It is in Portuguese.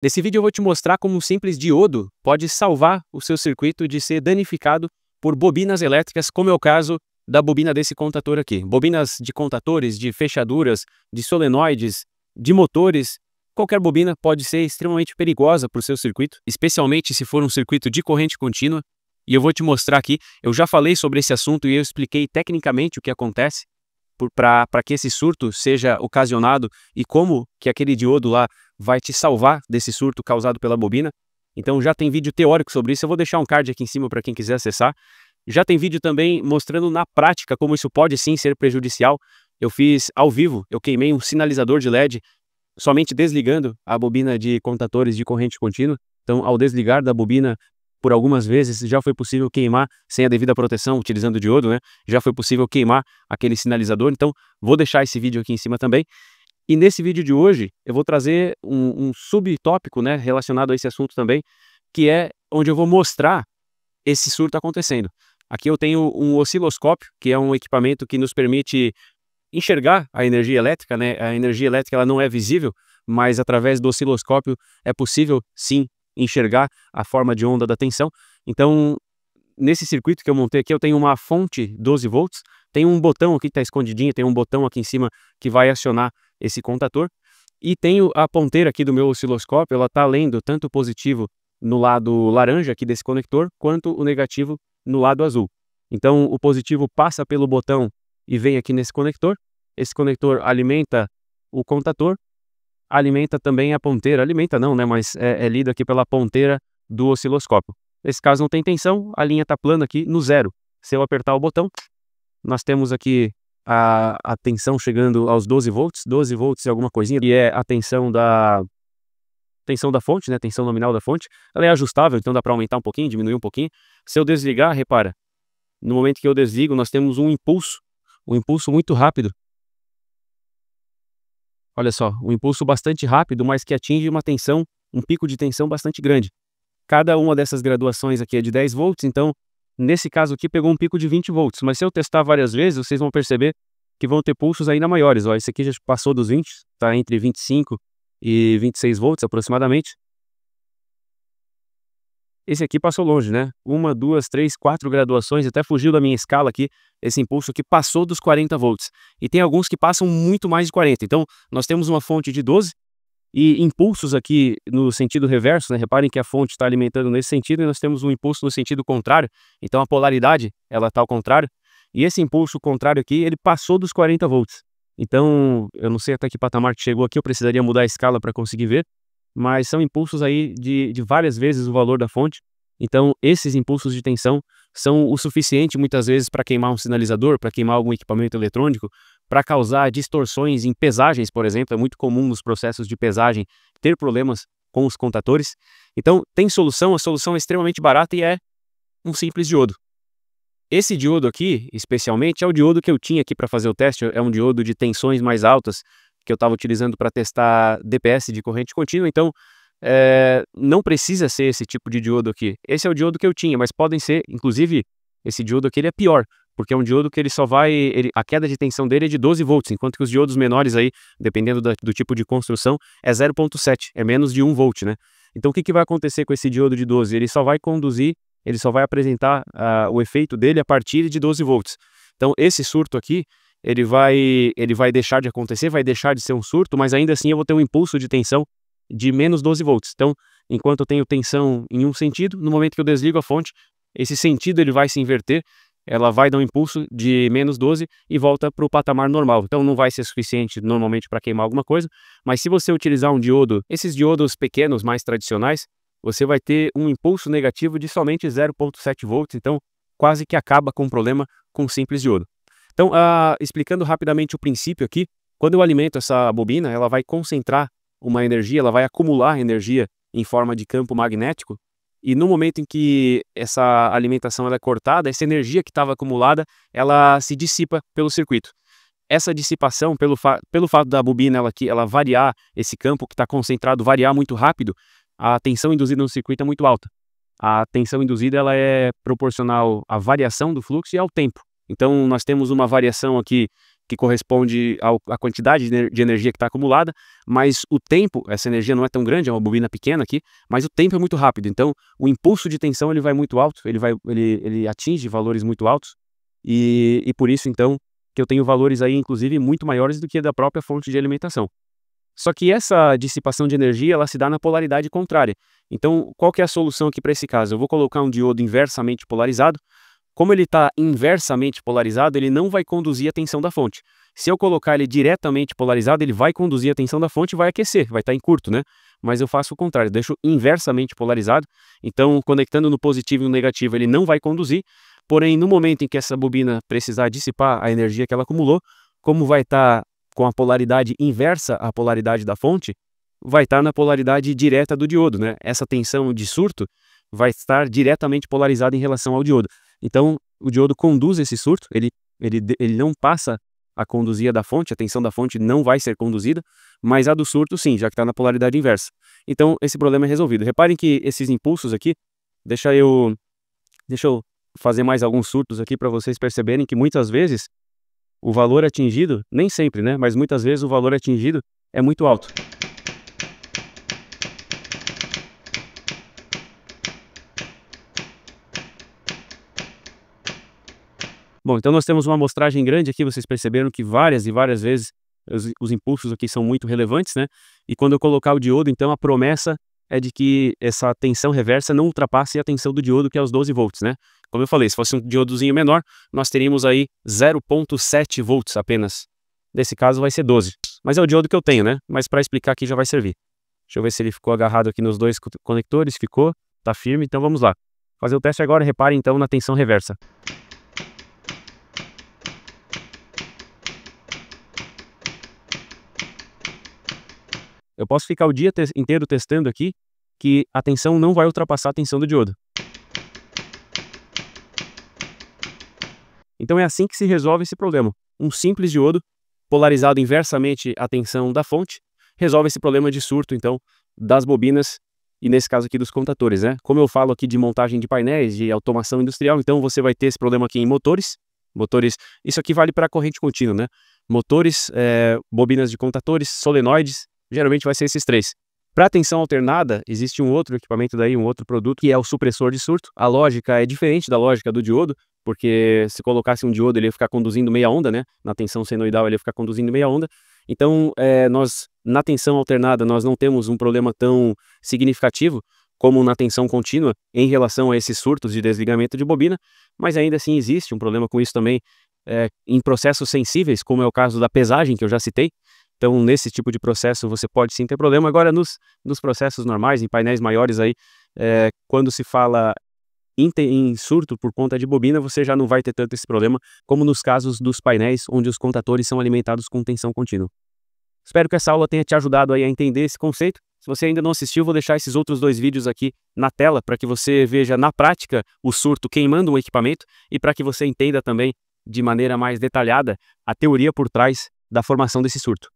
Nesse vídeo eu vou te mostrar como um simples diodo pode salvar o seu circuito de ser danificado por bobinas elétricas, como é o caso da bobina desse contador aqui. Bobinas de contadores, de fechaduras, de solenoides, de motores, qualquer bobina pode ser extremamente perigosa para o seu circuito, especialmente se for um circuito de corrente contínua. E eu vou te mostrar aqui, eu já falei sobre esse assunto e eu expliquei tecnicamente o que acontece para que esse surto seja ocasionado e como que aquele diodo lá vai te salvar desse surto causado pela bobina. Então já tem vídeo teórico sobre isso, eu vou deixar um card aqui em cima para quem quiser acessar. Já tem vídeo também mostrando na prática como isso pode sim ser prejudicial. Eu fiz ao vivo, eu queimei um sinalizador de LED somente desligando a bobina de contadores de corrente contínua. Então ao desligar da bobina por algumas vezes já foi possível queimar sem a devida proteção, utilizando o diodo, né? Já foi possível queimar aquele sinalizador, então vou deixar esse vídeo aqui em cima também. E nesse vídeo de hoje eu vou trazer um subtópico, né, relacionado a esse assunto também, que é onde eu vou mostrar esse surto acontecendo. Aqui eu tenho um osciloscópio, que é um equipamento que nos permite enxergar a energia elétrica, né? A energia elétrica ela não é visível, mas através do osciloscópio é possível sim enxergar a forma de onda da tensão. Então, nesse circuito que eu montei aqui, eu tenho uma fonte 12 volts, tem um botão aqui que está escondidinho, tem um botão aqui em cima que vai acionar esse contador, e tenho a ponteira aqui do meu osciloscópio, ela está lendo tanto o positivo no lado laranja aqui desse conector, quanto o negativo no lado azul. Então, o positivo passa pelo botão e vem aqui nesse conector, esse conector alimenta o contador, alimenta também a ponteira, alimenta não, né, mas é lido aqui pela ponteira do osciloscópio. Nesse caso não tem tensão, a linha está plana aqui no zero. Se eu apertar o botão, nós temos aqui a tensão chegando aos 12 volts, 12 volts e alguma coisinha, e é a tensão da fonte, né, tensão nominal da fonte. Ela é ajustável, então dá para aumentar um pouquinho, diminuir um pouquinho. Se eu desligar, repara, no momento que eu desligo, nós temos um impulso muito rápido. Olha só, um impulso bastante rápido, mas que atinge uma tensão, um pico de tensão bastante grande. Cada uma dessas graduações aqui é de 10 volts, então, nesse caso aqui, pegou um pico de 20 volts. Mas se eu testar várias vezes, vocês vão perceber que vão ter pulsos ainda maiores. Ó, esse aqui já passou dos 20, está entre 25 e 26 volts aproximadamente. Esse aqui passou longe, né? 1, 2, 3, 4 graduações, até fugiu da minha escala aqui, esse impulso que passou dos 40 volts. E tem alguns que passam muito mais de 40. Então, nós temos uma fonte de 12 e impulsos aqui no sentido reverso, né? Reparem que a fonte está alimentando nesse sentido e nós temos um impulso no sentido contrário. Então, a polaridade, ela está ao contrário. E esse impulso contrário aqui, ele passou dos 40 volts. Então, eu não sei até que patamar que chegou aqui, eu precisaria mudar a escala para conseguir ver. Mas são impulsos aí de várias vezes o valor da fonte. Então, esses impulsos de tensão são o suficiente muitas vezes para queimar um sinalizador, para queimar algum equipamento eletrônico, para causar distorções em pesagens, por exemplo. É muito comum nos processos de pesagem ter problemas com os contadores. Então, tem solução, a solução é extremamente barata e é um simples diodo. Esse diodo aqui, especialmente, é o diodo que eu tinha aqui para fazer o teste, é um diodo de tensões mais altas, que eu estava utilizando para testar DPS de corrente contínua, então não precisa ser esse tipo de diodo aqui. Esse é o diodo que eu tinha, mas podem ser, inclusive, esse diodo aqui ele é pior, porque é um diodo que ele só vai, a queda de tensão dele é de 12 volts, enquanto que os diodos menores aí, dependendo do tipo de construção, é 0,7, é menos de 1 volt, né? Então o que vai acontecer com esse diodo de 12? Ele só vai conduzir, ele só vai apresentar o efeito dele a partir de 12 volts. Então esse surto aqui, ele vai deixar de acontecer, vai deixar de ser um surto, mas ainda assim eu vou ter um impulso de tensão de menos 12 volts. Então, enquanto eu tenho tensão em um sentido, no momento que eu desligo a fonte, esse sentido ele vai se inverter, ela vai dar um impulso de menos 12 e volta para o patamar normal. Então não vai ser suficiente normalmente para queimar alguma coisa, mas se você utilizar um diodo, esses diodos pequenos mais tradicionais, você vai ter um impulso negativo de somente 0,7 volts, então quase que acaba com o problema com um simples diodo. Então, explicando rapidamente o princípio aqui, quando eu alimento essa bobina, ela vai concentrar uma energia, ela vai acumular energia em forma de campo magnético, e no momento em que essa alimentação ela é cortada, essa energia que estava acumulada, ela se dissipa pelo circuito. Essa dissipação, pelo fato da bobina ela variar, esse campo que está concentrado variar muito rápido, a tensão induzida no circuito é muito alta. A tensão induzida ela é proporcional à variação do fluxo e ao tempo. Então, nós temos uma variação aqui que corresponde à quantidade de energia que está acumulada, mas o tempo, essa energia não é tão grande, é uma bobina pequena aqui, mas o tempo é muito rápido, então o impulso de tensão ele vai muito alto, ele atinge valores muito altos, e por isso então que eu tenho valores aí inclusive muito maiores do que da própria fonte de alimentação. Só que essa dissipação de energia, ela se dá na polaridade contrária. Então, qual que é a solução aqui para esse caso? Eu vou colocar um diodo inversamente polarizado. Como ele está inversamente polarizado, ele não vai conduzir a tensão da fonte. Se eu colocar ele diretamente polarizado, ele vai conduzir a tensão da fonte e vai aquecer, vai estar em curto, né? Mas eu faço o contrário, deixo inversamente polarizado. Então, conectando no positivo e no negativo, ele não vai conduzir. Porém, no momento em que essa bobina precisar dissipar a energia que ela acumulou, como vai estar com a polaridade inversa à polaridade da fonte, vai estar na polaridade direta do diodo, né? Essa tensão de surto vai estar diretamente polarizada em relação ao diodo. Então, o diodo conduz esse surto, ele não passa a conduzir a da fonte, a tensão da fonte não vai ser conduzida, mas a do surto sim, já que está na polaridade inversa. Então, esse problema é resolvido. Reparem que esses impulsos aqui, deixa eu fazer mais alguns surtos aqui para vocês perceberem que muitas vezes o valor atingido, nem sempre, né? Mas muitas vezes o valor atingido é muito alto. Bom, então nós temos uma amostragem grande aqui, vocês perceberam que várias e várias vezes os impulsos aqui são muito relevantes, né? E quando eu colocar o diodo, então a promessa é de que essa tensão reversa não ultrapasse a tensão do diodo, que é os 12 volts, né? Como eu falei, se fosse um diodozinho menor, nós teríamos aí 0,7 volts apenas. Nesse caso vai ser 12. Mas é o diodo que eu tenho, né? Mas para explicar aqui já vai servir. Deixa eu ver se ele ficou agarrado aqui nos dois conectores. Ficou, tá firme, então vamos lá. Fazer o teste agora, repare então na tensão reversa. Eu posso ficar o dia inteiro testando aqui que a tensão não vai ultrapassar a tensão do diodo. Então é assim que se resolve esse problema. Um simples diodo, polarizado inversamente à tensão da fonte, resolve esse problema de surto, então, das bobinas e nesse caso aqui dos contadores, né? Como eu falo aqui de montagem de painéis, de automação industrial, então você vai ter esse problema aqui em motores, isso aqui vale para a corrente contínua, né? Motores, bobinas de contadores, solenoides, geralmente vai ser esses três. Para tensão alternada, existe um outro equipamento daí, um outro produto, que é o supressor de surto. A lógica é diferente da lógica do diodo, porque se colocasse um diodo ele ia ficar conduzindo meia onda, né? Na tensão senoidal ele ia ficar conduzindo meia onda. Então, na tensão alternada, nós não temos um problema tão significativo como na tensão contínua em relação a esses surtos de desligamento de bobina, mas ainda assim existe um problema com isso também em processos sensíveis, como é o caso da pesagem que eu já citei. Então, nesse tipo de processo, você pode sim ter problema. Agora, nos processos normais, em painéis maiores aí, quando se fala em surto por conta de bobina, você já não vai ter tanto esse problema, como nos casos dos painéis onde os contadores são alimentados com tensão contínua. Espero que essa aula tenha te ajudado aí a entender esse conceito. Se você ainda não assistiu, vou deixar esses outros 2 vídeos aqui na tela, para que você veja na prática o surto queimando um equipamento e para que você entenda também, de maneira mais detalhada, a teoria por trás da formação desse surto.